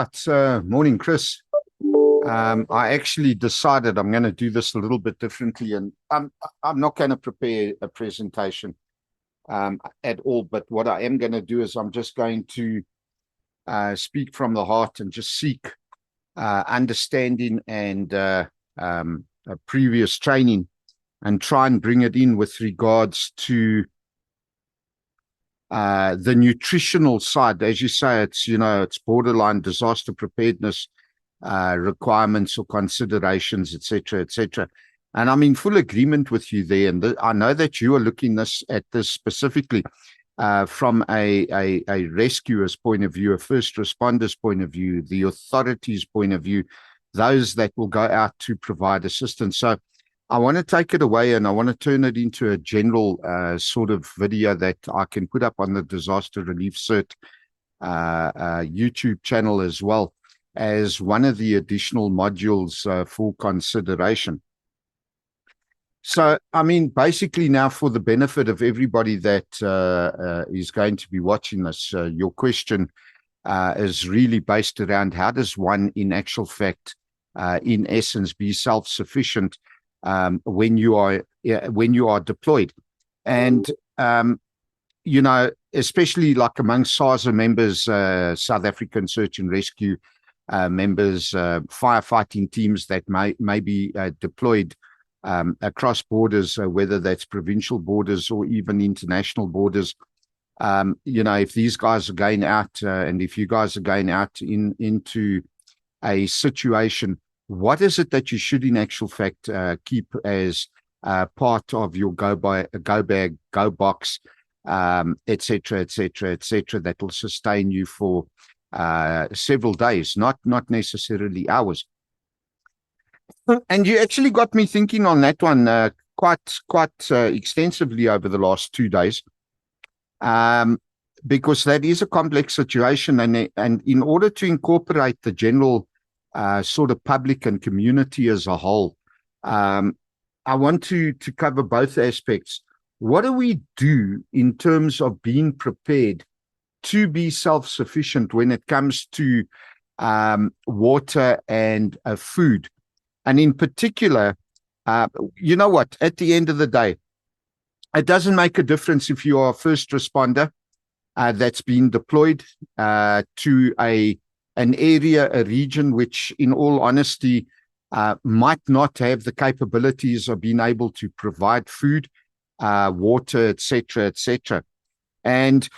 right. Morning, Chris. I actually decided I'm going to do this a little bit differently, and I'm not going to prepare a presentation at all. But what I am going to do is I'm just going to speak from the heart and just seek understanding and previous training, and try and bring it in with regards to the nutritional side. As you say, it's borderline disaster preparedness requirements or considerations, etc., etc. And I'm in full agreement with you there. And I know that you are looking at this specifically from a rescuer's point of view, a first responder's point of view, the authorities' point of view, those that will go out to provide assistance. So I want to take it away, and I want to turn it into a general sort of video that I can put up on the Disaster Relief Cert YouTube channel, as well as one of the additional modules for consideration. So, I mean, basically now, for the benefit of everybody that is going to be watching this, your question is really based around how does one, in actual fact, in essence, be self-sufficient when you are deployed. And especially like among SARSA members, South African Search and Rescue members, firefighting teams that may be deployed across borders, whether that's provincial borders or even international borders. If these guys are going out, and if you guys are going out into a situation, what is it that you should, in actual fact, keep as part of your go bag, go box, etc., etc., etc., that will sustain you for several days, not necessarily hours. And you actually got me thinking on that one quite extensively over the last 2 days, because that is a complex situation, and in order to incorporate the general sort of public and community as a whole, I want to cover both aspects. What do we do in terms of being prepared to be self-sufficient when it comes to water and food? And in particular, you know what, at the end of the day, it doesn't make a difference if you are a first responder that's been deployed to an area, a region which, in all honesty, might not have the capabilities of being able to provide food, water, etc., etc. And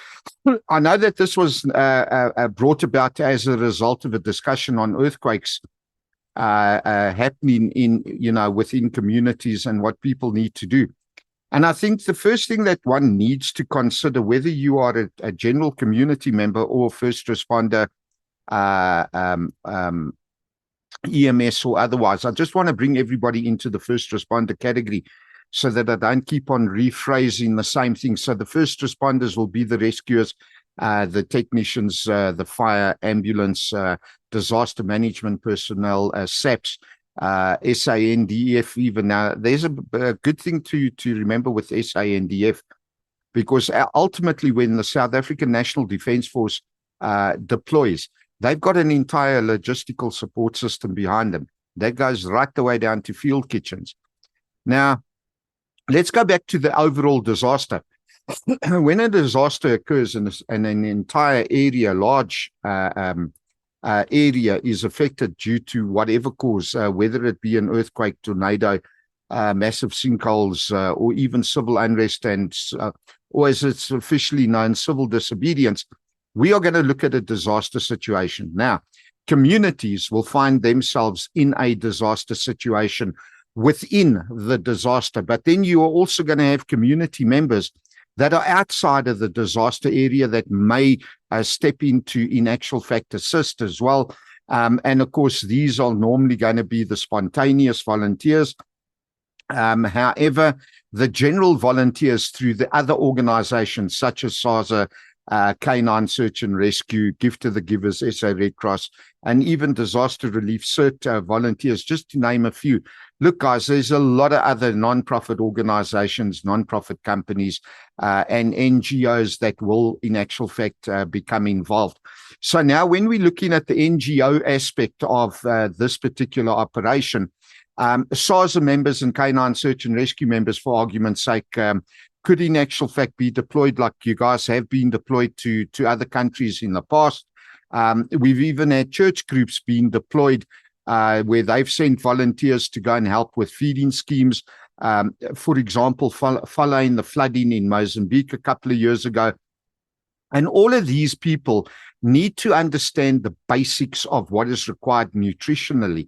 I know that this was brought about as a result of a discussion on earthquakes happening within communities and what people need to do. And I think the first thing that one needs to consider, whether you are a general community member or first responder, EMS or otherwise, I just want to bring everybody into the first responder category so that I don't keep on rephrasing the same thing. So the first responders will be the rescuers, the technicians, the fire, ambulance, disaster management personnel, SAPs, SANDF even. Now, there's a good thing to remember with SANDF, because ultimately when the South African National Defence Force deploys, they've got an entire logistical support system behind them. That goes right the way down to field kitchens. Now, let's go back to the overall disaster. When a disaster occurs and an entire area, large area is affected due to whatever cause, whether it be an earthquake, tornado, massive sinkholes, or even civil unrest, or as it's officially known, civil disobedience, we are going to look at a disaster situation. Now, communities will find themselves in a disaster situation within the disaster, but then you are also going to have community members that are outside of the disaster area that may step into, in actual fact, assist as well. And of course, these are normally going to be the spontaneous volunteers. However, the general volunteers through the other organizations such as SARSA, Canine Search and Rescue, Gift to the Givers, SA Red Cross, and even Disaster Relief CERT volunteers, just to name a few. Look, guys, there's a lot of other non-profit organizations, non-profit companies, and NGOs that will, in actual fact, become involved. So now when we're looking at the NGO aspect of this particular operation, SARS members and Canine Search and Rescue members, for argument's sake, could in actual fact be deployed like you guys have been deployed to other countries in the past. We've even had church groups being deployed where they've sent volunteers to go and help with feeding schemes. For example, following the flooding in Mozambique a couple of years ago. And all of these people need to understand the basics of what is required nutritionally.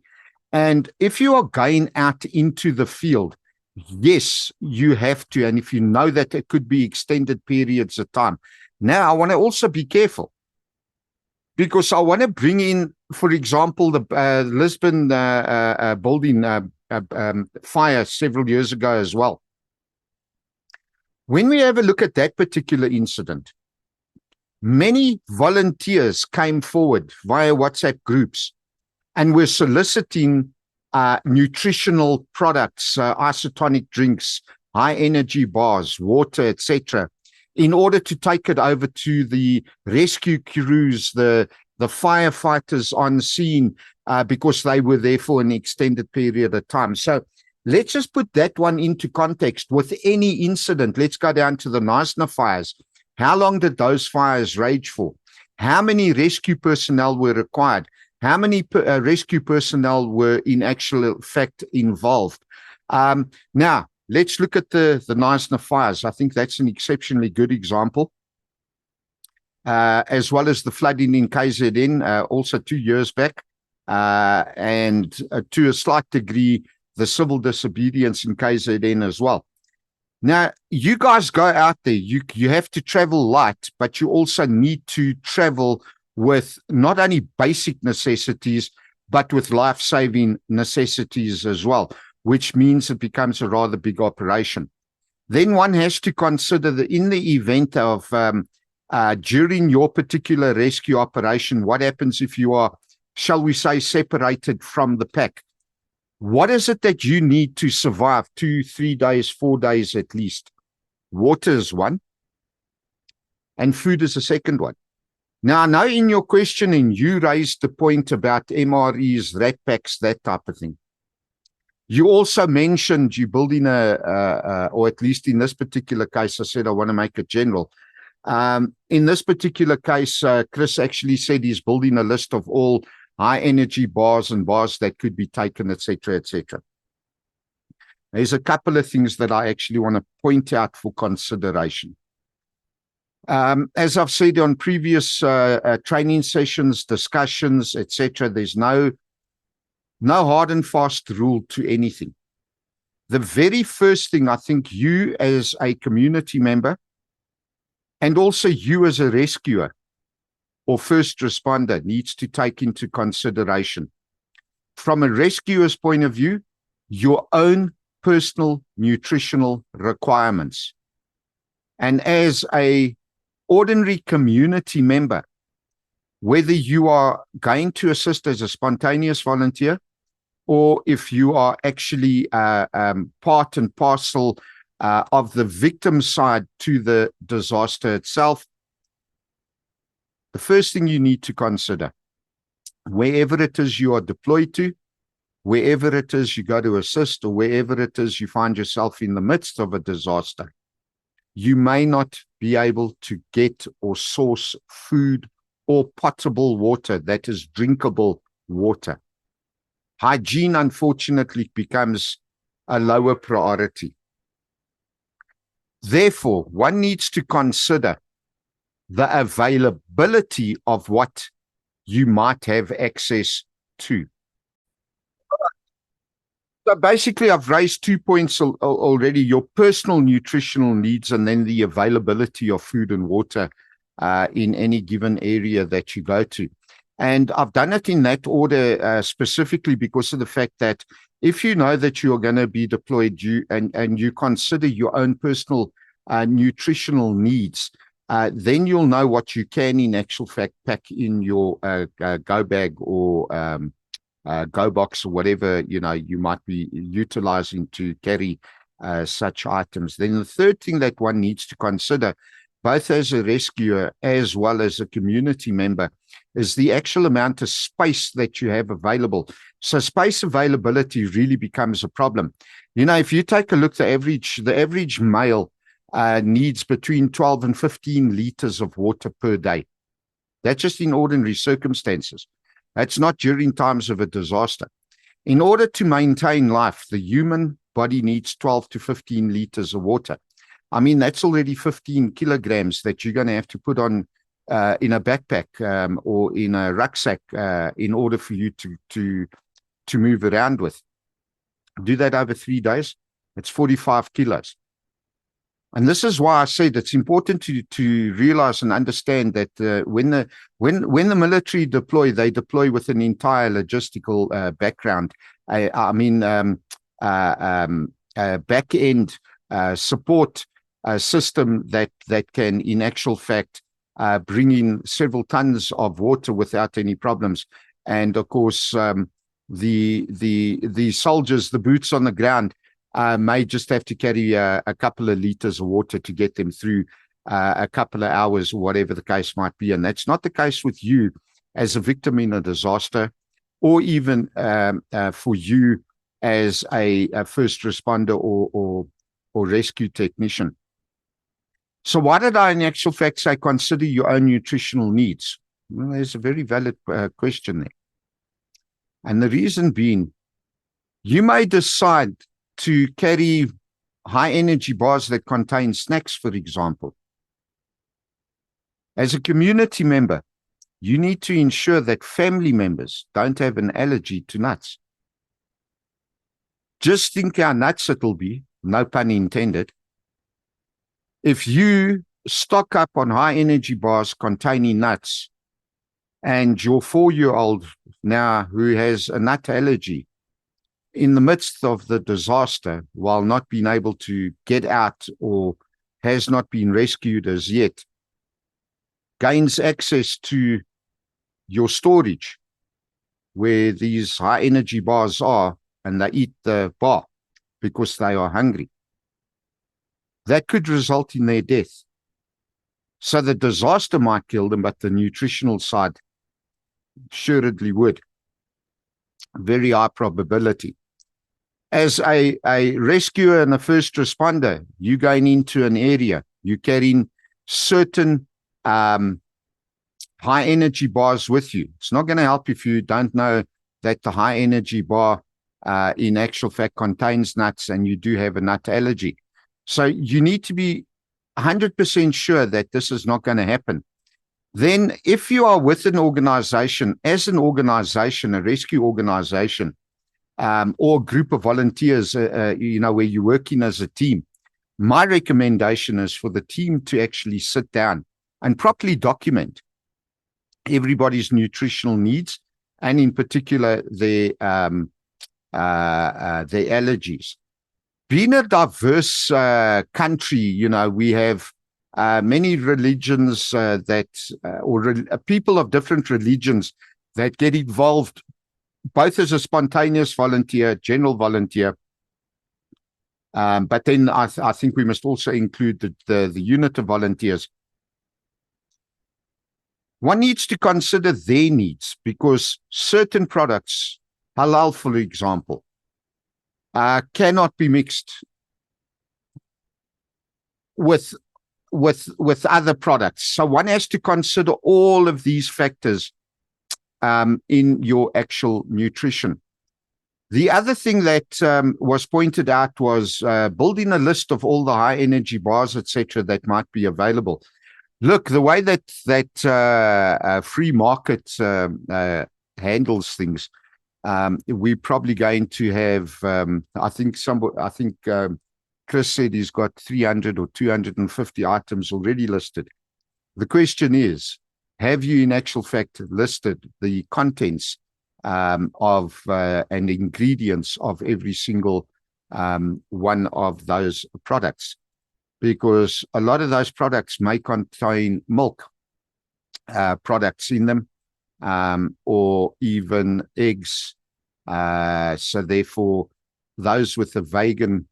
And if you are going out into the field, yes, you have to. And if you know that it could be extended periods of time. Now, I want to also be careful because I want to bring in, for example, the Lisbon building fire several years ago as well. When we have a look at that particular incident, many volunteers came forward via WhatsApp groups and were soliciting nutritional products, isotonic drinks, high energy bars, water, etc., in order to take it over to the rescue crews, the firefighters on scene, because they were there for an extended period of time. So let's just put that one into context. With any incident, let's go down to the Knysna fires. How long did those fires rage for? How many rescue personnel were required? How many rescue personnel were in actual fact involved? Now, let's look at the Knysna fires. I think that's an exceptionally good example, as well as the flooding in KZN, also 2 years back, and to a slight degree, the civil disobedience in KZN as well. Now, you guys go out there, you have to travel light, but you also need to travel with not only basic necessities, but with life-saving necessities as well, which means it becomes a rather big operation. Then one has to consider that in the event of, during your particular rescue operation, what happens if you are, shall we say, separated from the pack? What is it that you need to survive 2, 3 days, 4 days at least? Water is one, and food is the second one. Now, I know in your questioning, you raised the point about MREs, rat packs, that type of thing. You also mentioned you building or at least in this particular case, I said I want to make it general. In this particular case, Chris actually said he's building a list of all high energy bars and bars that could be taken, etc., etc. There's a couple of things that I actually want to point out for consideration. As I've said on previous training sessions, discussions, etc., there's no hard and fast rule to anything. The very first thing I think you as a community member and also you as a rescuer or first responder needs to take into consideration, from a rescuer's point of view, your own personal nutritional requirements. And as a ordinary community member, whether you are going to assist as a spontaneous volunteer or if you are actually part and parcel of the victim side to the disaster itself, the first thing you need to consider, wherever it is you are deployed to, wherever it is you go to assist, or wherever it is you find yourself in the midst of a disaster, you may not be able to get or source food or potable water, that is drinkable water. Hygiene, unfortunately, becomes a lower priority. Therefore, one needs to consider the availability of what you might have access to. So basically, I've raised 2 points already, your personal nutritional needs and then the availability of food and water in any given area that you go to. And I've done it in that order specifically because of the fact that if you know that you're going to be deployed and you consider your own personal nutritional needs, then you'll know what you can, in actual fact, pack in your go bag or go box or whatever you might be utilizing to carry such items. Then the third thing that one needs to consider, both as a rescuer as well as a community member, is the actual amount of space that you have available. So space availability really becomes a problem. If you take a look, the average male needs between 12 and 15 liters of water per day. That's just in ordinary circumstances. That's not during times of a disaster. In order to maintain life, the human body needs 12 to 15 liters of water. I mean, that's already 15 kilograms that you're going to have to put on in a backpack or in a rucksack in order for you to move around with. Do that over 3 days, it's 45 kilos. And this is why I said it's important to realize and understand that when the military deploy, they deploy with an entire logistical background. Back end support system that can, in actual fact, bring in several tons of water without any problems. And of course, the soldiers, the boots on the ground, may just have to carry a couple of liters of water to get them through a couple of hours or whatever the case might be. And that's not the case with you as a victim in a disaster, or even for you as a first responder or rescue technician. So why did I in actual fact say consider your own nutritional needs? Well, there's a very valid question there. And the reason being, you may decide to carry high energy bars that contain snacks, for example. As a community member, you need to ensure that family members don't have an allergy to nuts. Just think how nuts it'll be, no pun intended, if you stock up on high energy bars containing nuts and your 4-year-old now who has a nut allergy, in the midst of the disaster, while not being able to get out or has not been rescued as yet, gains access to your storage where these high energy bars are, and they eat the bar because they are hungry. That could result in their death. So the disaster might kill them, but the nutritional side assuredly would. Very high probability. As a rescuer and a first responder, you're going into an area, you're carrying certain high energy bars with you. It's not going to help if you don't know that the high energy bar in actual fact contains nuts and you do have a nut allergy. So you need to be 100% sure that this is not going to happen. Then if you are with an organization, as an organization, a rescue organization, or a group of volunteers, where you're working as a team, my recommendation is for the team to actually sit down and properly document everybody's nutritional needs, and in particular their allergies. Being a diverse country, we have many religions people of different religions that get involved both as a spontaneous volunteer, general volunteer, but then I think we must also include the unit of volunteers. One needs to consider their needs, because certain products, halal for example, cannot be mixed with other products. So one has to consider all of these factors in your actual nutrition. The other thing that was pointed out was building a list of all the high energy bars, etc., that might be available. Look, the way that free market handles things, we're probably going to have. I think Chris said he's got 300 or 250 items already listed. The question is, have you in actual fact listed the contents of and ingredients of every single one of those products? because a lot of those products may contain milk products in them, or even eggs. So therefore, those with a vegan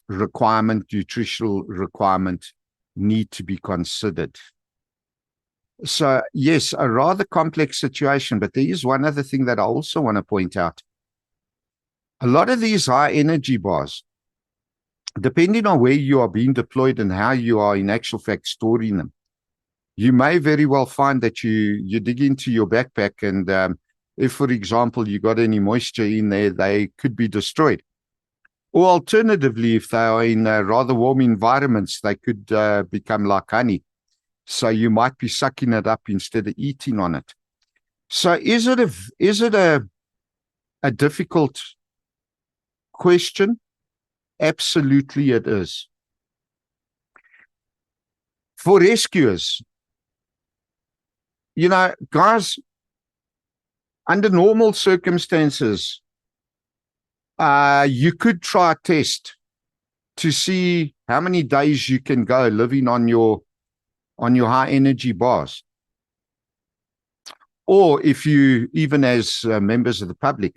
requirement, nutritional requirement, need to be considered. So yes, a rather complex situation, but there is one other thing that I also want to point out. A lot of these high energy bars, depending on where you are being deployed and how you are in actual fact storing them, you may very well find that you dig into your backpack, and if, for example, you got any moisture in there, they could be destroyed. Or alternatively, if they are in rather warm environments, they could become like honey. So you might be sucking it up instead of eating on it. So is it a difficult question? Absolutely it is. For rescuers, guys, under normal circumstances, you could try a test to see how many days you can go living on your high energy bars. Or if you, even as members of the public,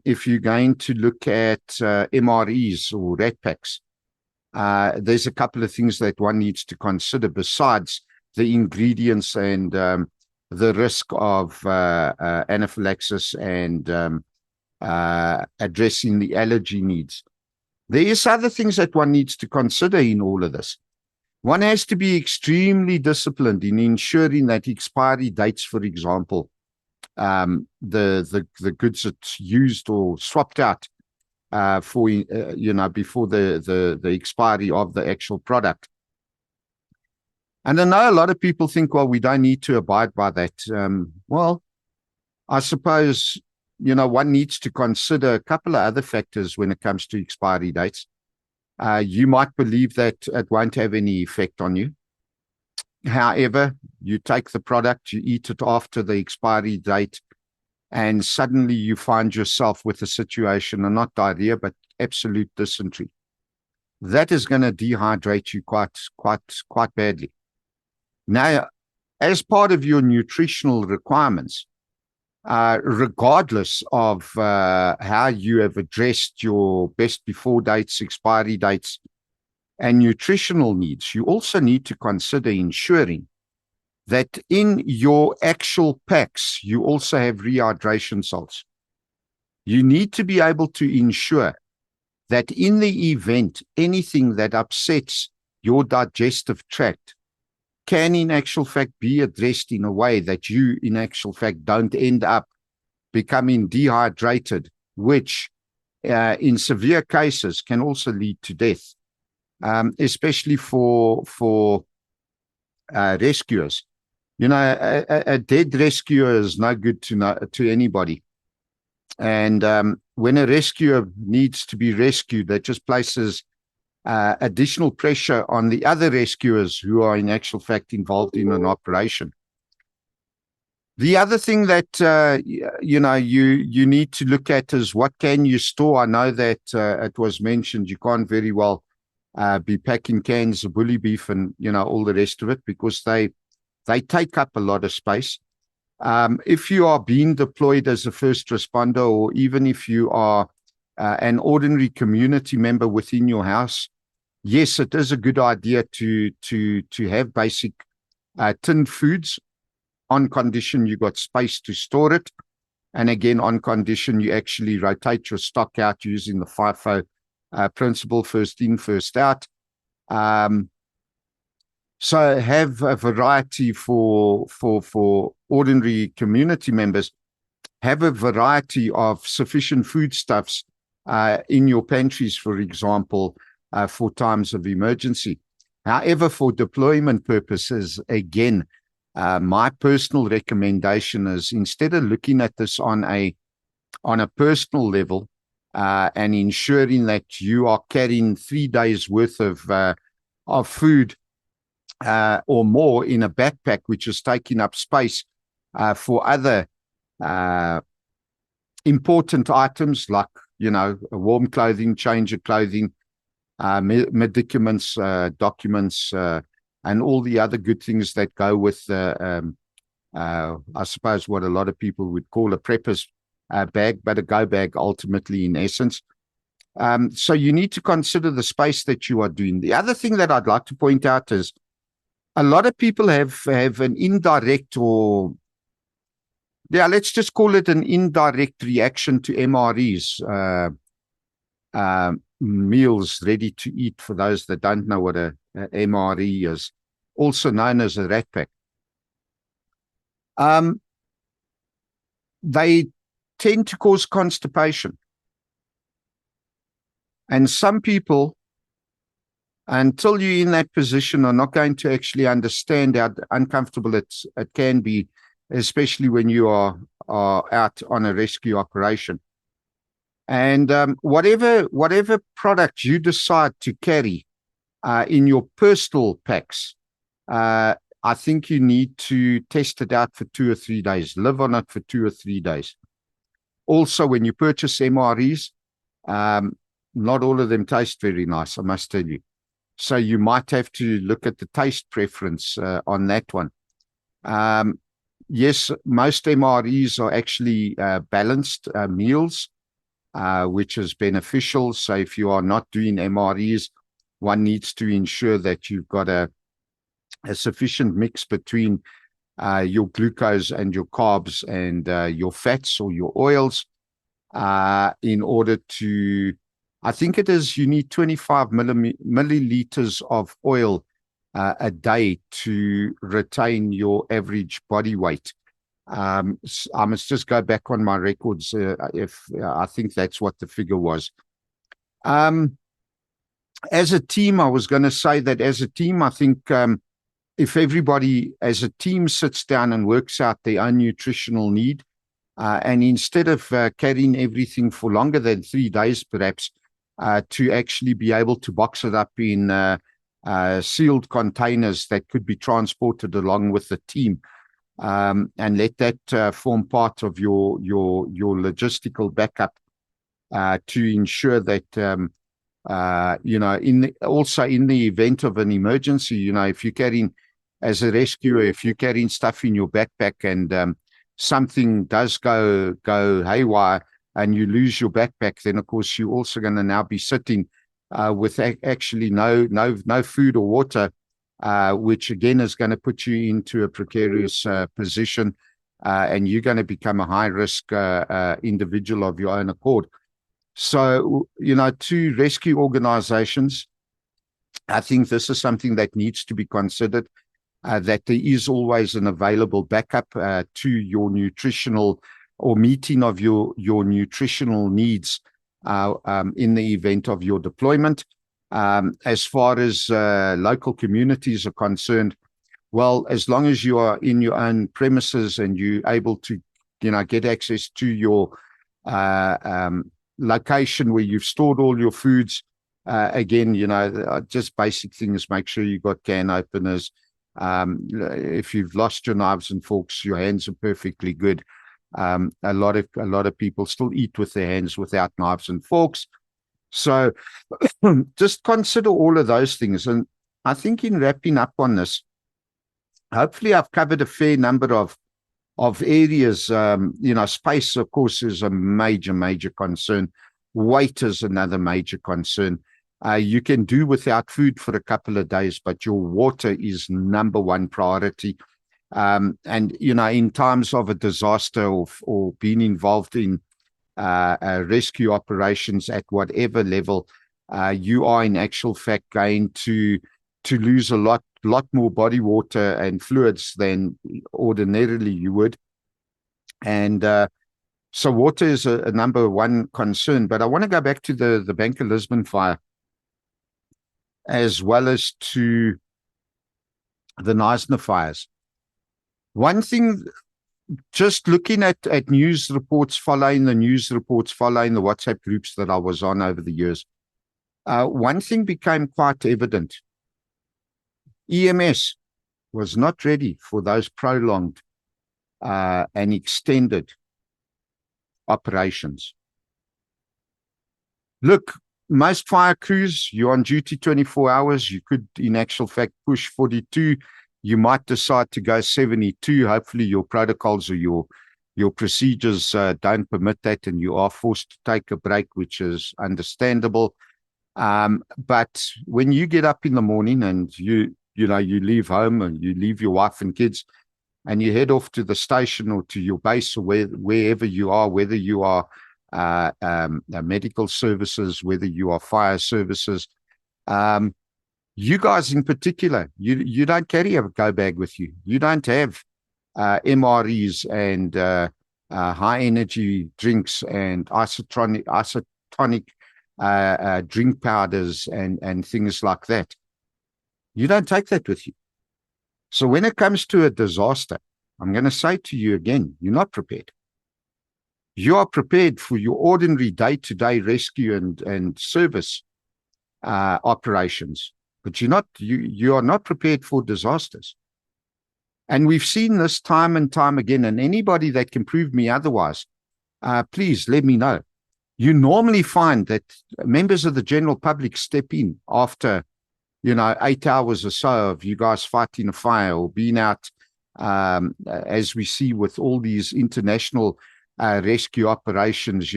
if you're going to look at MREs or rat packs, there's a couple of things that one needs to consider besides the ingredients and the risk of anaphylaxis and addressing the allergy needs. There is other things that one needs to consider in all of this. One has to be extremely disciplined in ensuring that expiry dates, for example, the goods that's used or swapped out for before the expiry of the actual product. And I know a lot of people think, well, we don't need to abide by that. Well, I suppose one needs to consider a couple of other factors when it comes to expiry dates. You might believe that it won't have any effect on you. However, you take the product, you eat it after the expiry date, and suddenly you find yourself with a situation, and not diarrhea, but absolute dysentery. That is going to dehydrate you quite badly. Now, as part of your nutritional requirements, regardless of how you have addressed your best before dates, expiry dates, and nutritional needs, you also need to consider ensuring that in your actual packs, you also have rehydration salts. You need to be able to ensure that in the event anything that upsets your digestive tract can in actual fact be addressed in a way that you in actual fact don't end up becoming dehydrated, which in severe cases can also lead to death, especially for rescuers. A dead rescuer is no good to anybody. And when a rescuer needs to be rescued, that just places additional pressure on the other rescuers who are in actual fact involved in an operation. The other thing that you need to look at is what can you store. I know that it was mentioned you can't very well be packing cans of bully beef and all the rest of it, because they take up a lot of space. If you are being deployed as a first responder, or even if you are an ordinary community member within your house, yes, it is a good idea to have basic tinned foods, on condition you got space to store it, and again on condition you actually rotate your stock out using the FIFO principle, first in, first out. So have a variety for ordinary community members. Have a variety of sufficient foodstuffs in your pantries, for example, for times of emergency. However, for deployment purposes, again, my personal recommendation is, instead of looking at this on a personal level and ensuring that you are carrying 3 days worth of food or more in a backpack, which is taking up space for other important items like warm clothing, change of clothing, medicaments, documents, and all the other good things that go with, I suppose, what a lot of people would call a prepper's bag, but a go bag ultimately in essence. So you need to consider the space that you are doing. The other thing that I'd like to point out is a lot of people have an indirect, or let's just call it an indirect reaction to MREs, meals ready to eat, for those that don't know what a MRE is, also known as a rat pack. They tend to cause constipation. And some people, until you're in that position, are not going to actually understand how uncomfortable it can be, especially when you are out on a rescue operation. And whatever product you decide to carry in your personal packs, I think you need to test it out for 2 or 3 days, live on it for 2 or 3 days. Also, when you purchase MREs, not all of them taste very nice, I must tell you. So you might have to look at the taste preference on that one. Yes, most MREs are actually balanced meals, which is beneficial. So if you are not doing MREs, one needs to ensure that you've got a sufficient mix between your glucose and your carbs and your fats or your oils in order to, I think it is, you need 25 milliliters of oil a day to retain your average body weight. I must just go back on my records if I think that's what the figure was. As a team, I was going to say that as a team, I think if everybody as a team sits down and works out their own nutritional need, and instead of carrying everything for longer than 3 days, perhaps, to actually be able to box it up in sealed containers that could be transported along with the team, and let that form part of your logistical backup to ensure that also in the event of an emergency, if you're carrying, as a rescuer, if you're carrying stuff in your backpack and something does go haywire and you lose your backpack, then of course you're also going to now be sitting with actually no food or water, which again is going to put you into a precarious position, and you're going to become a high risk individual of your own accord. So, to rescue organizations, I think this is something that needs to be considered, that there is always an available backup to your nutritional or meeting of your nutritional needs in the event of your deployment. As far as local communities are concerned, well, as long as you are in your own premises and you're able to, get access to your location where you've stored all your foods, again, just basic things, make sure you got can openers. If you've lost your knives and forks, your hands are perfectly good. A lot of people still eat with their hands without knives and forks. So just consider all of those things. And I think in wrapping up on this, hopefully I've covered a fair number of areas. Space, of course, is a major concern. Weight is another major concern. You can do without food for a couple of days, but your water is number one priority. And, in times of a disaster or being involved in rescue operations at whatever level, you are in actual fact going to lose a lot more body water and fluids than ordinarily you would. And so water is a number one concern. But I want to go back to the Bank of Lisbon fire, as well as to the Knysna fires. One thing, just looking at news reports, following the WhatsApp groups that I was on over the years, one thing became quite evident. EMS was not ready for those prolonged and extended operations. Look, most fire crews, you're on duty 24 hours. You could, in actual fact, push 42. You might decide to go 72. Hopefully your protocols or your procedures don't permit that, and you are forced to take a break, which is understandable. But when you get up in the morning and you leave home and you leave your wife and kids and you head off to the station or to your base or wherever you are, whether you are medical services, whether you are fire services, you guys in particular, you don't carry a go bag with you. You don't have MREs and high energy drinks and isotonic drink powders and things like that. You don't take that with you. So when it comes to a disaster, I'm going to say to you again, you're not prepared. You are prepared for your ordinary day-to-day rescue and service operations, but you are not prepared for disasters. And we've seen this time and time again, and anybody that can prove me otherwise, please let me know. You normally find that members of the general public step in after, 8 hours or so of you guys fighting a fire or being out, as we see with all these international rescue operations,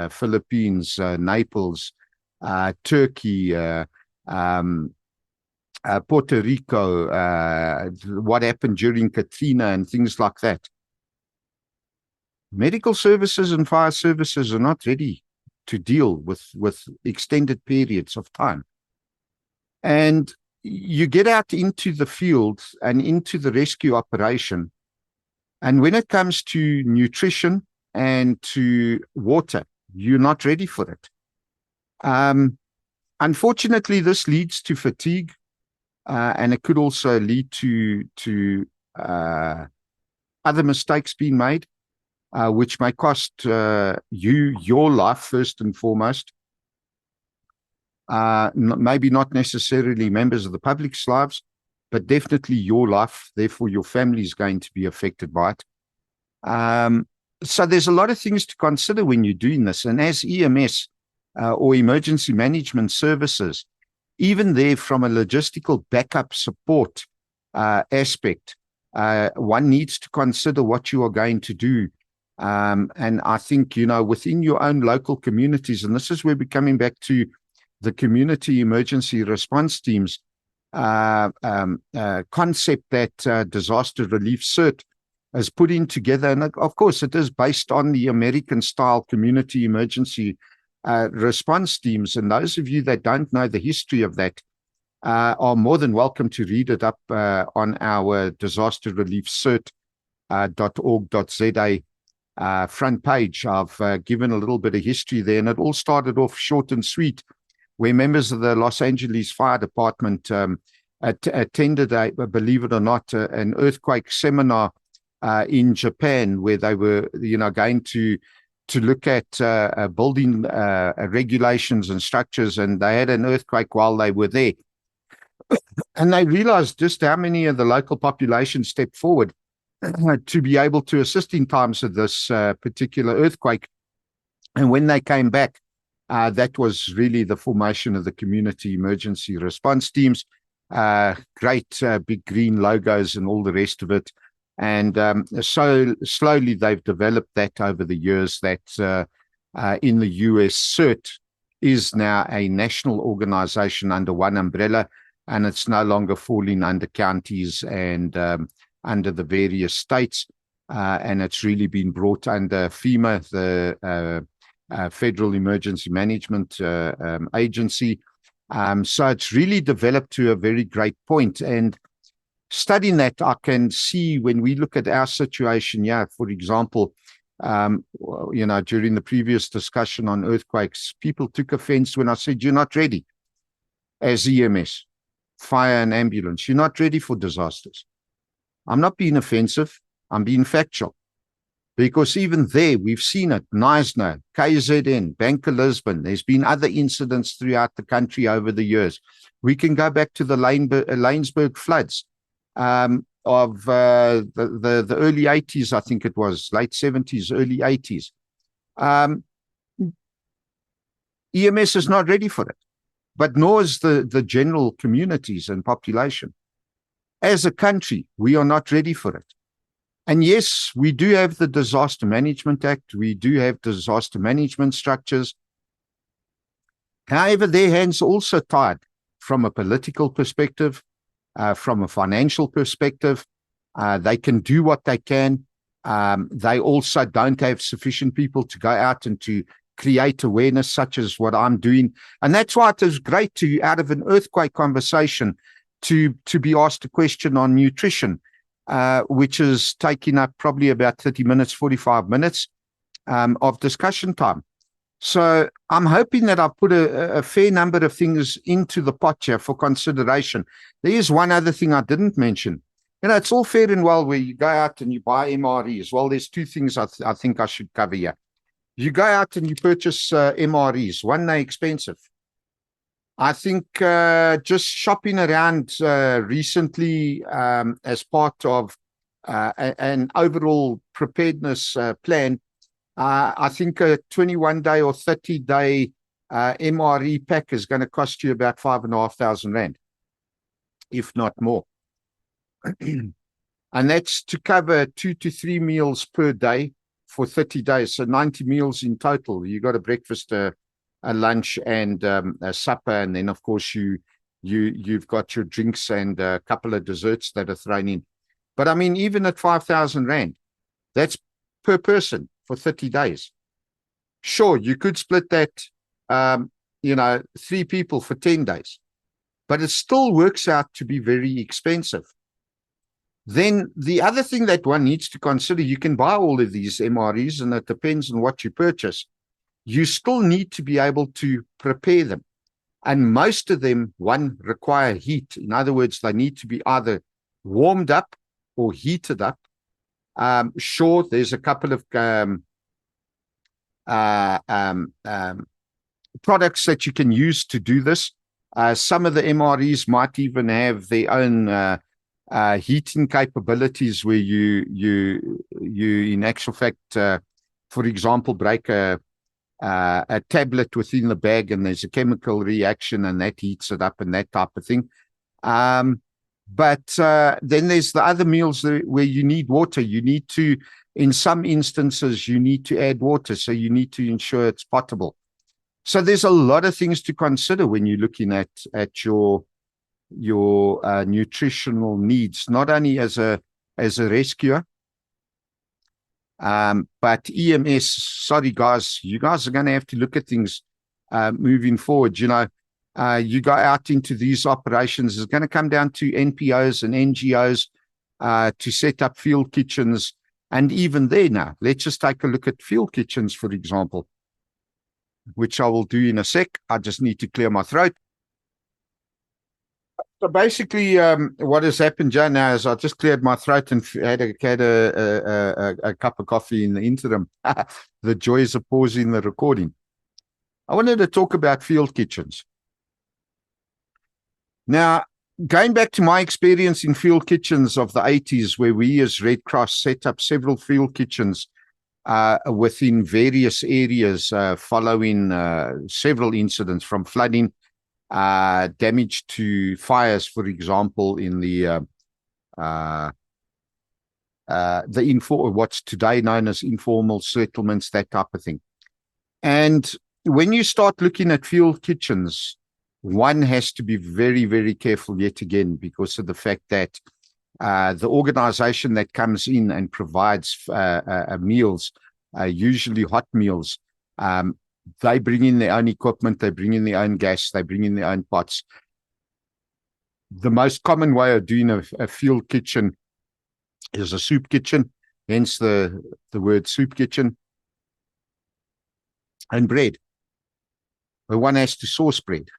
Philippines, Naples, Turkey, Puerto Rico, what happened during Katrina and things like that. Medical services and fire services are not ready to deal with extended periods of time. And you get out into the field and into the rescue operation, and when it comes to nutrition and to water, you're not ready for it. Unfortunately, this leads to fatigue, and it could also lead to other mistakes being made, which may cost you your life first and foremost. Maybe not necessarily members of the public's lives, but definitely your life. Therefore, your family is going to be affected by it. So there's a lot of things to consider when you're doing this. And as EMS or emergency management services, even there from a logistical backup support aspect, one needs to consider what you are going to do. And I think, within your own local communities, and this is where we're coming back to the community emergency response teams concept that disaster relief CERT has put in together. And of course, it is based on the American style community emergency response teams. And those of you that don't know the history of that are more than welcome to read it up on our disaster relief CERT.org.za front page. I've given a little bit of history there, and it all started off short and sweet, where members of the Los Angeles Fire Department attended, believe it or not, an earthquake seminar in Japan, where they were, going to look at building regulations and structures, and they had an earthquake while they were there. And they realized just how many of the local population stepped forward to be able to assist in times of this particular earthquake. And when they came back, that was really the formation of the community emergency response teams. Great big green logos and all the rest of it. And so slowly they've developed that over the years, that in the US, CERT is now a national organization under one umbrella, and it's no longer falling under counties and under the various states. And it's really been brought under FEMA, the Federal Emergency Management Agency. So it's really developed to a very great point. And studying that, I can see when we look at our situation, for example, during the previous discussion on earthquakes, people took offense when I said, you're not ready as EMS, fire and ambulance. You're not ready for disasters. I'm not being offensive. I'm being factual. Because even there, we've seen it. Knysna, KZN, Bank of Lisbon. There's been other incidents throughout the country over the years. We can go back to the Lanesburg floods of the early 80s, I think it was, late 70s, early 80s. EMS is not ready for it, but nor is the general communities and population. As a country, we are not ready for it. And yes, we do have the Disaster Management Act. We do have disaster management structures. However, their hands are also tied from a political perspective, from a financial perspective. They can do what they can. They also don't have sufficient people to go out and to create awareness, such as what I'm doing. And that's why it is great to, out of an earthquake conversation, to be asked a question on nutrition, which is taking up probably about 30 minutes, 45 minutes of discussion time. So I'm hoping that I've put a fair number of things into the pot here for consideration. There is one other thing I didn't mention. It's all fair and well where you go out and you buy MREs. Well, there's two things I think I should cover here. You go out and you purchase MREs. One, they're expensive. I think just shopping around recently as part of an overall preparedness plan, I think a 21-day or 30-day MRE pack is going to cost you about 5,500 Rand, if not more. And that's to cover 2 to 3 meals per day for 30 days. So 90 meals in total. You got a breakfast, a lunch, and a supper. And then, of course, you've got your drinks and a couple of desserts that are thrown in. But I mean, even at 5,000 Rand, that's per person for 30 days. Sure, you could split that, 3 people for 10 days, but it still works out to be very expensive. Then the other thing that one needs to consider, you can buy all of these MREs, and it depends on what you purchase. You still need to be able to prepare them. And most of them, one, require heat. In other words, they need to be either warmed up or heated up. Sure, there's a couple of products that you can use to do this. Some of the MREs might even have their own heating capabilities where you in actual fact, for example, break a tablet within the bag and there's a chemical reaction and that heats it up and that type of thing. But then there's the other meals where you need water. You need to, in some instances, you need to add water. So you need to ensure it's potable. So there's a lot of things to consider when you're looking at your nutritional needs, not only as a rescuer, but EMS. Sorry, guys, you guys are going to have to look at things moving forward. You go out into these operations, it's going to come down to NPOs and NGOs to set up field kitchens. And even there now, let's just take a look at field kitchens, for example, which I will do in a sec. I just need to clear my throat. So basically, what has happened, Joe, now is I just cleared my throat and had a cup of coffee in the interim. The joys of pausing the recording. I wanted to talk about field kitchens. Now, going back to my experience in field kitchens of the 80s, where we as Red Cross set up several field kitchens within various areas following several incidents, from flooding, damage to fires, for example, in the what's today known as informal settlements, that type of thing. And when you start looking at field kitchens, one has to be very, very careful yet again, because of the fact that the organization that comes in and provides meals, usually hot meals, they bring in their own equipment, they bring in their own gas, they bring in their own pots. The most common way of doing a field kitchen is a soup kitchen, hence the word soup kitchen, and bread. But one has to source bread.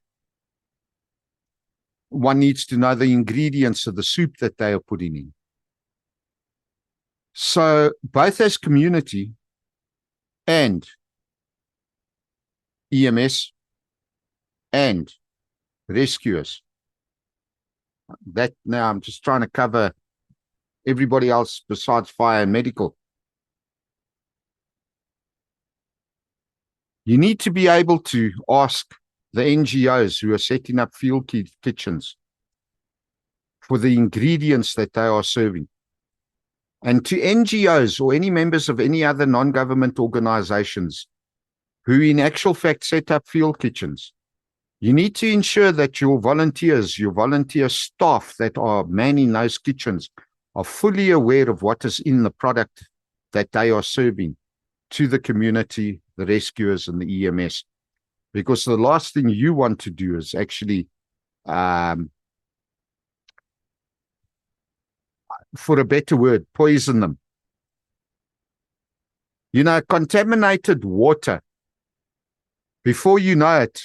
One needs to know the ingredients of the soup that they are putting in. So both as community and EMS and rescuers, that now I'm just trying to cover everybody else besides fire and medical. You need to be able to ask the NGOs who are setting up field kitchens for the ingredients that they are serving. And to NGOs or any members of any other non-government organizations who in actual fact set up field kitchens, you need to ensure that your volunteers, your volunteer staff that are manning those kitchens are fully aware of what is in the product that they are serving to the community, the rescuers and the EMS. Because the last thing you want to do is actually, for a better word, poison them. You know, contaminated water, before you know it,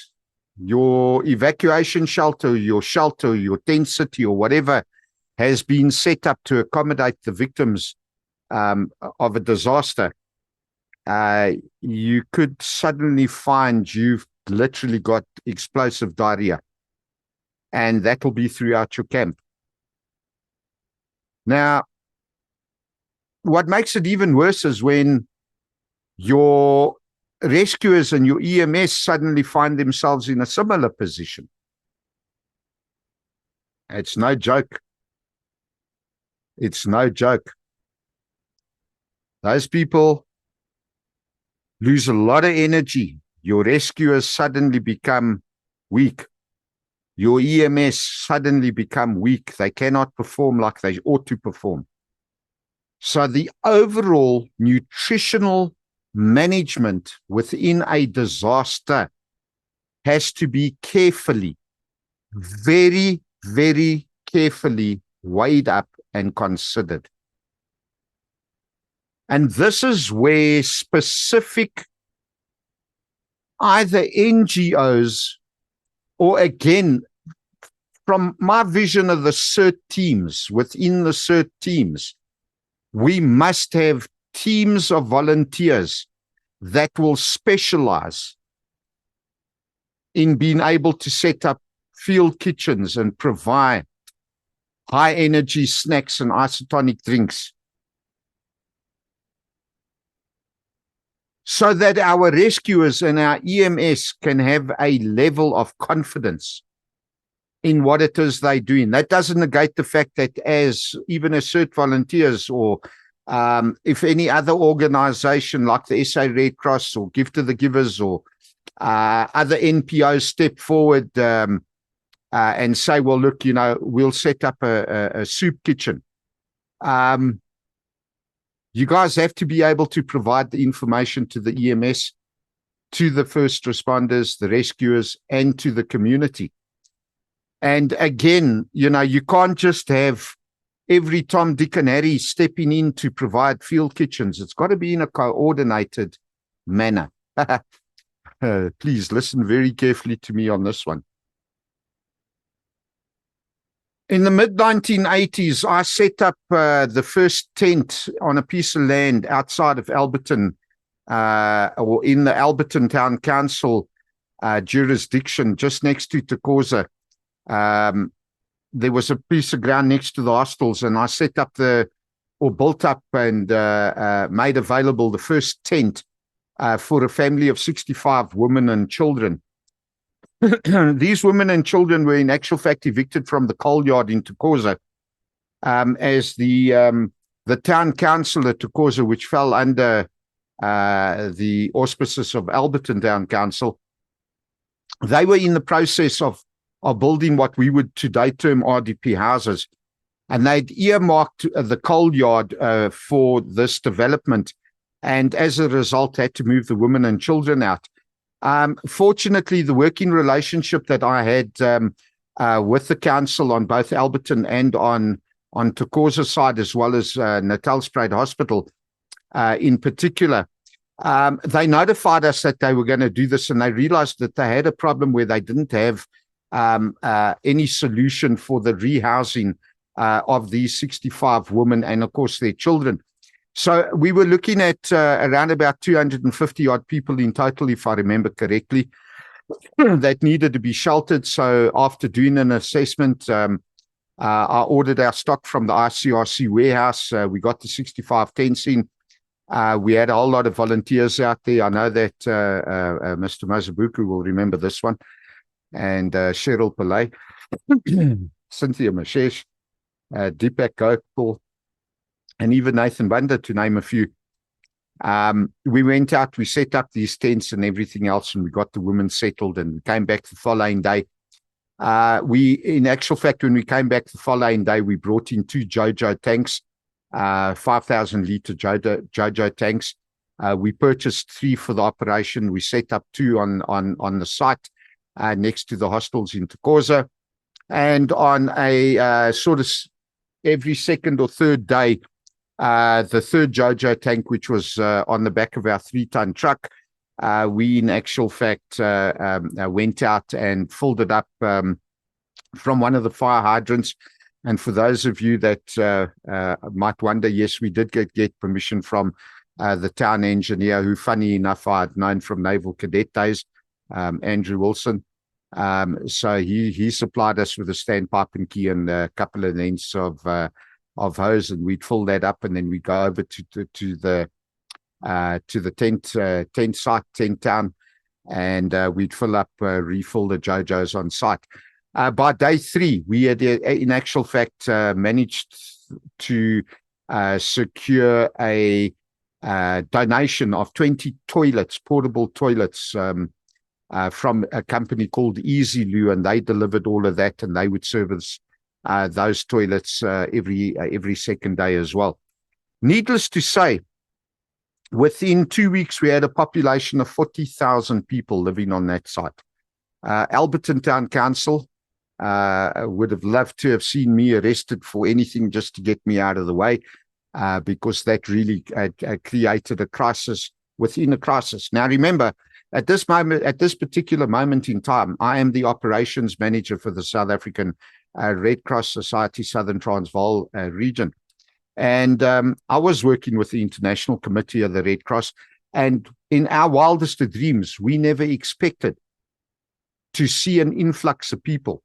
your evacuation shelter, your tent city or whatever has been set up to accommodate the victims of a disaster, you could suddenly find you've literally got explosive diarrhea, and that will be throughout your camp. Now, what makes it even worse is when your rescuers and your EMS suddenly find themselves in a similar position. It's no joke. It's no joke. Those people lose a lot of energy. Your rescuers suddenly become weak. Your EMS suddenly become weak. They cannot perform like they ought to perform. So the overall nutritional management within a disaster has to be carefully, very, very carefully weighed up and considered. And this is where specific either NGOs or, again, from my vision of the CERT teams, within the CERT teams, we must have teams of volunteers that will specialize in being able to set up field kitchens and provide high energy snacks and isotonic drinks, so that our rescuers and our EMS can have a level of confidence in what it is they're doing. That doesn't negate the fact that as even as CERT volunteers, or if any other organization like the SA Red Cross or Give to the Givers or other NPOs step forward and say, well, look, you know, we'll set up a soup kitchen. You guys have to be able to provide the information to the EMS, to the first responders, the rescuers, and to the community. And again, you know, you can't just have every Tom, Dick, and Harry stepping in to provide field kitchens. It's got to be in a coordinated manner. Please listen very carefully to me on this one. In the mid-1980s, I set up the first tent on a piece of land outside of Alberton, or in the Alberton Town Council jurisdiction, just next to Tukosa. There was a piece of ground next to the hostels, and I set up built up and made available the first tent for a family of 65 women and children. These women and children were in actual fact evicted from the coal yard in Tukosa, as the town council at Tukosa, which fell under the auspices of Alberton Town Council, they were in the process of building what we would today term RDP houses, and they'd earmarked the coal yard for this development, and as a result had to move the women and children out. Fortunately, the working relationship that I had with the council on both Alberton and on Tukosa side, as well as Natalspruit Hospital in particular, they notified us that they were going to do this, and they realized that they had a problem where they didn't have any solution for the rehousing of these 65 women and, of course, their children. So we were looking at around about 250 odd people in total, if I remember correctly, that needed to be sheltered. So after doing an assessment, I ordered our stock from the ICRC warehouse. We got the 65 tents in. We had a whole lot of volunteers out there. I know that Mr. Mazabuku will remember this one, and Cheryl Pillay, Cynthia Mashesh, Deepak Gopal, and even Nathan Banda, to name a few. We went out, we set up these tents and everything else, and we got the women settled, and we came back the following day. In actual fact, when we came back the following day, we brought in 2 JoJo tanks, 5,000 liter JoJo tanks. We purchased 3 for the operation. We set up 2 on the site next to the hostels in Tukoza. And on a sort of every second or third day, the third JoJo tank, which was on the back of our 3-ton truck, we in actual fact went out and filled it up from one of the fire hydrants. And for those of you that might wonder, yes, we did get permission from the town engineer, who, funny enough, I had known from Naval Cadet days, Andrew Wilson. So he supplied us with a standpipe and key and a couple of lengths of hose, and we'd fill that up, and then we go over to the tent site, tent town, and we'd refill the JoJos on site. By day 3, we had, in actual fact, managed to secure a donation of 20 toilets, portable toilets, from a company called Easy Loo, and they delivered all of that, and they would service those toilets every second day as well. Needless to say, within 2 weeks, we had a population of 40,000 people living on that site. Alberton Town Council would have loved to have seen me arrested for anything just to get me out of the way, because that really created a crisis within a crisis. Now, remember, at this particular moment in time, I am the operations manager for the South African Red Cross Society Southern Transvaal region. And I was working with the International Committee of the Red Cross. And in our wildest of dreams, we never expected to see an influx of people.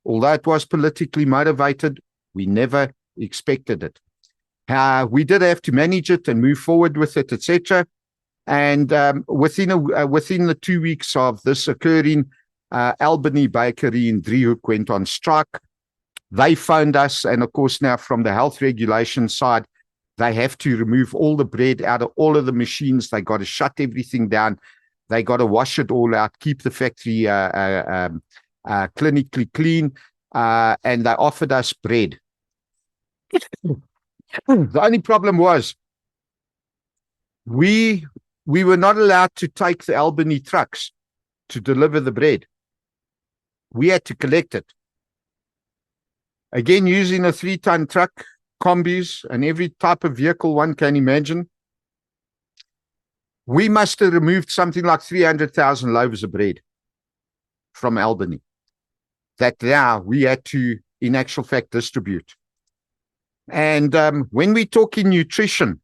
Although it was politically motivated, we never expected it. We did have to manage it and move forward with it, etc. And within the 2 weeks of this occurring, Albany Bakery in Driehoek went on strike. They phoned us, and of course now from the health regulation side, they have to remove all the bread out of all of the machines. They got to shut everything down. They got to wash it all out, keep the factory clinically clean, and they offered us bread. The only problem was we were not allowed to take the Albany trucks to deliver the bread. We had to collect it. Again, using a 3-ton truck, combis, and every type of vehicle one can imagine. We must have removed something like 300,000 loaves of bread from Albany that now we had to, in actual fact, distribute. And when we talk in nutrition,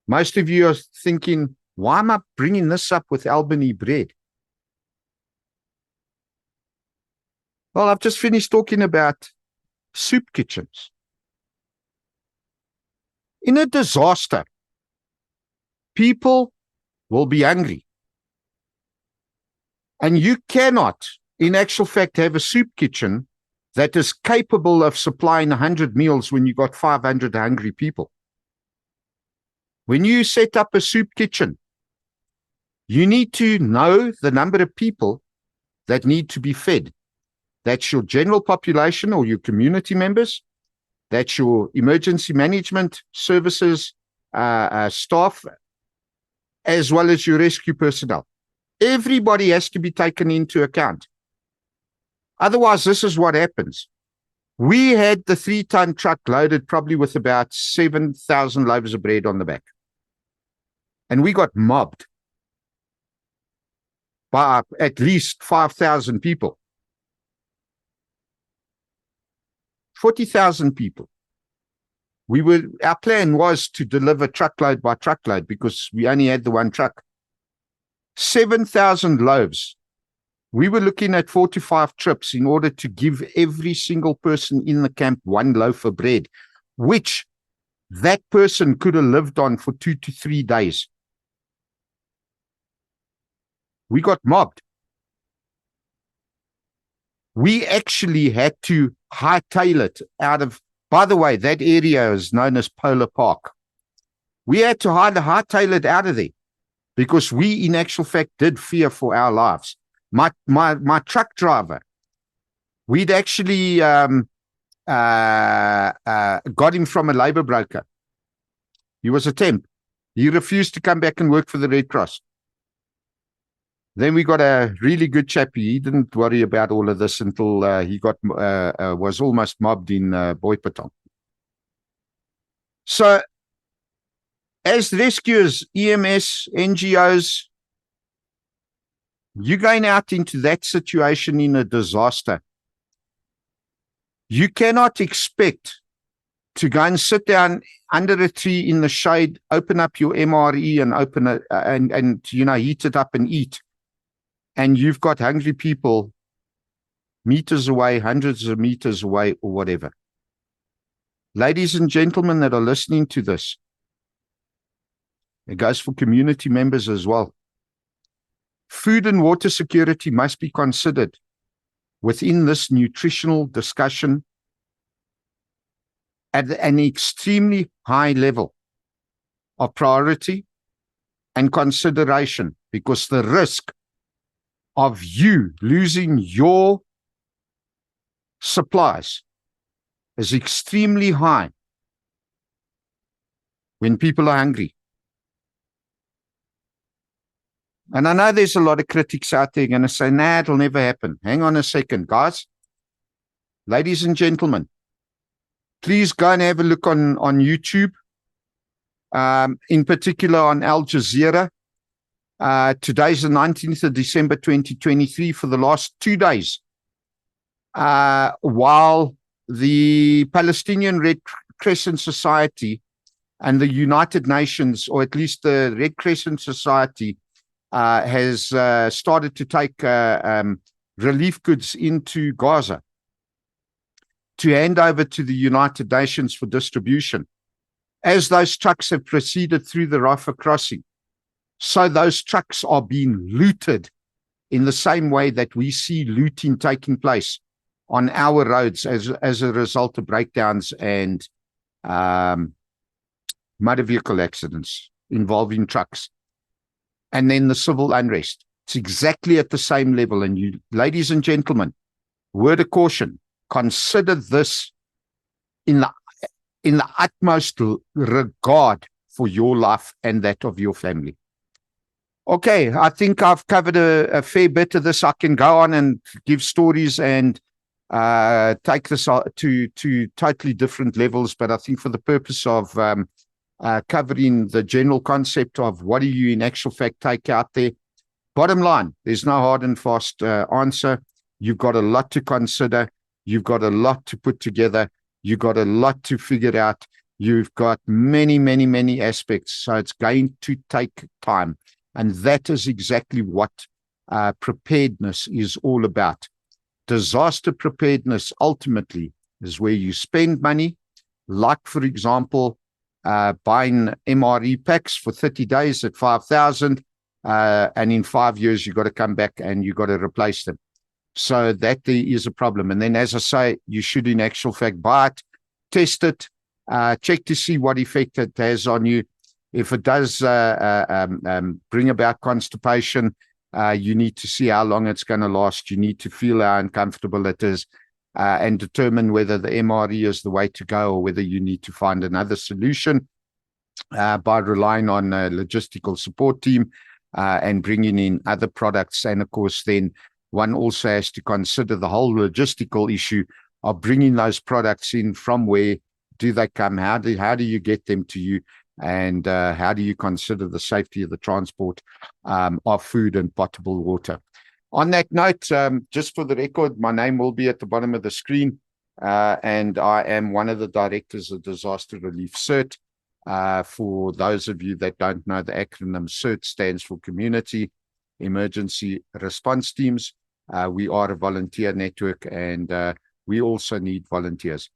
most of you are thinking, why am I bringing this up with Albany bread? Well, I've just finished talking about soup kitchens. In a disaster, people will be hungry. And you cannot, in actual fact, have a soup kitchen that is capable of supplying 100 meals when you've got 500 hungry people. When you set up a soup kitchen, you need to know the number of people that need to be fed. That's your general population or your community members. That's your emergency management services staff, as well as your rescue personnel. Everybody has to be taken into account. Otherwise, this is what happens. We had the 3-ton truck loaded probably with about 7,000 loaves of bread on the back. And we got mobbed by at least 5,000 people. 40,000 people. Our plan was to deliver truckload by truckload because we only had the one truck. 7,000 loaves. We were looking at 4 to 5 trips in order to give every single person in the camp one loaf of bread, which that person could have lived on for 2 to 3 days. We got mobbed. We actually had to hightail it out of, by the way, that area is known as Polar Park. We had to hightail it out of there because we, in actual fact, did fear for our lives. My truck driver, we'd actually got him from a labor broker. He was a temp. He refused to come back and work for the Red Cross. Then we got a really good chappie. He didn't worry about all of this until he was almost mobbed in Boipatong. So, as rescuers, EMS, NGOs, you're going out into that situation in a disaster. You cannot expect to go and sit down under a tree in the shade, open up your MRE and open it and heat it up and eat. And you've got hungry people meters away, hundreds of meters away, or whatever. Ladies and gentlemen that are listening to this, it goes for community members as well. Food and water security must be considered within this nutritional discussion at an extremely high level of priority and consideration, because the risk of you losing your supplies is extremely high when people are hungry. And I know there's a lot of critics out there going to say, nah, it'll never happen. Hang on a second, guys. Ladies and gentlemen, please go and have a look on YouTube, in particular on Al Jazeera. Today's the 19th of December, 2023. For the last 2 days, while the Palestinian Red Crescent Society and the United Nations, or at least the Red Crescent Society, has started to take relief goods into Gaza to hand over to the United Nations for distribution. As those trucks have proceeded through the Rafah crossing, so those trucks are being looted in the same way that we see looting taking place on our roads as a result of breakdowns and motor vehicle accidents involving trucks. And then the civil unrest. It's exactly at the same level. And you, ladies and gentlemen, word of caution, consider this in the utmost regard for your life and that of your family. Okay, I think I've covered a fair bit of this. I can go on and give stories and take this to totally different levels, but I think for the purpose of covering the general concept of what do you in actual fact take out there, bottom line, there's no hard and fast answer. You've got a lot to consider. You've got a lot to put together. You've got a lot to figure out. You've got many, many, many aspects. So it's going to take time. And that is exactly what preparedness is all about. Disaster preparedness ultimately is where you spend money, like, for example, buying MRE packs for 30 days at 5,000, and in 5 years, you've got to come back and you've got to replace them. So that there is a problem. And then, as I say, you should in actual fact buy it, test it, check to see what effect it has on you. If it does bring about constipation, you need to see how long it's going to last. You need to feel how uncomfortable it is and determine whether the MRE is the way to go or whether you need to find another solution by relying on a logistical support team and bringing in other products. And of course, then one also has to consider the whole logistical issue of bringing those products in. From where do they come? How do you get them to you? And how do you consider the safety of the transport of food and potable water? On that note, just for the record, my name will be at the bottom of the screen, and I am one of the directors of Disaster Relief CERT. For those of you that don't know, the acronym CERT stands for Community Emergency Response Teams. We are a volunteer network, and we also need volunteers.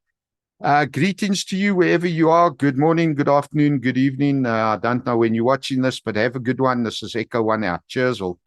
Greetings to you wherever you are. Good morning, good afternoon, good evening. I don't know when you're watching this, but have a good one. This is Echo One out. Cheers all.